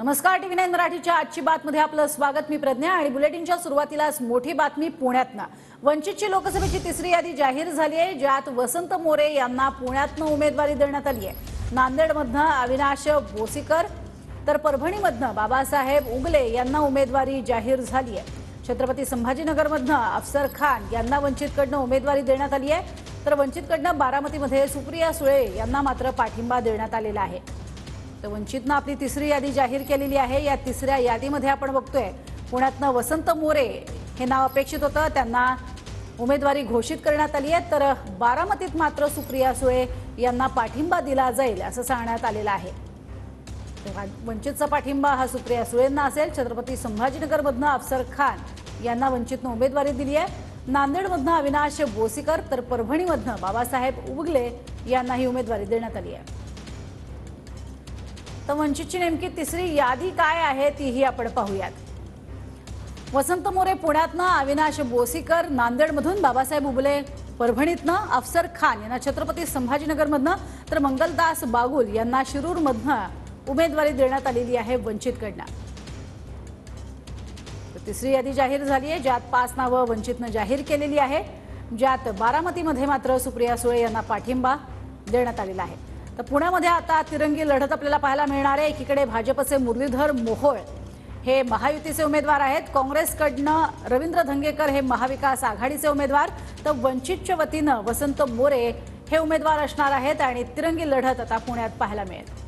नमस्कार, टीव्ही 9 मराठीच्या आजची बातमीमध्ये आपलं स्वागत। मी प्रज्ञा आणि बुलेटिनच्या सुरुवातीलाच मोठी बातमी पुण्यातनं। वंचितची लोकसभेची तिसरी यादी जाहीर झाली आहे, ज्यात वसंत मोरे यांना पुण्यातनं उमेदवारी देण्यात आली आहे। नांदेडमधनं अविनाश बोसीकर तर परभणीमधनं बाबासाहेब उगले यांना उमेदवारी जाहीर झाली आहे। छत्रपती संभाजीनगरमधनं अफसर खान यांना वंचितकडनं उमेदवारी देण्यात आली आहे, तर वंचितकडनं बारामतीमध्ये सुप्रिया सुळे यांना मात्र पाठिंबा देण्यात आलेला आहे। तर वंचितनं आपली तिसरी यादी जाहीर केलेली आहे। या तिसऱ्या यादीमध्ये आपण बघतोय पुण्यातनं वसंत मोरे हे नाव अपेक्षित होतं, त्यांना उमेदवारी घोषित करण्यात आली आहे, तर बारामतीत मात्र सुप्रिया सुळे यांना पाठिंबा दिला जाईल असं सांगण्यात आलेलं आहे। वंचितचा पाठिंबा हा सुप्रिया सुळेंना असेल। छत्रपती संभाजीनगरमधनं अफसर खान यांना वंचितनं उमेदवारी दिली आहे। नांदेडमधनं अविनाश बोसीकर तर परभणीमधनं बाबासाहेब उगले यांना ही उमेदवारी देण्यात आली आहे। तर वंचितची नेमकी तिसरी यादी काय आहे तीही आपण पाहूयात। वसंत मोरे पुण्यातनं, अविनाश बोसीकर नांदेडमधून, बाबासाहेब उगले परभणीतनं, अफसर खान यांना छत्रपती संभाजीनगरमधनं तर मंगलदास बागुल यांना शिरूरमधनं उमेदवारी देण्यात आलेली आहे वंचितकडनं। तिसरी यादी जाहीर झाली आहे, ज्यात 5 नावं वंचितनं जाहीर केलेली आहे, ज्यात बारामतीमध्ये मात्र सुप्रिया सुळे यांना पाठिंबा देण्यात आलेला आहे। तर पुण्यामध्ये आता तिरंगी लढत आपल्याला पाहायला मिळणार आहे। एकीकडे भाजपचे मुरलीधर मोहोळ हे महायुतीचे उमेदवार आहेत, काँग्रेसकडनं रवींद्र धंगेकर हे महाविकास आघाडीचे उमेदवार, तर वंचितच्या वतीनं वसंत मोरे हे उमेदवार असणार आहेत आणि तिरंगी लढत आता पुण्यात पाहायला मिळेल।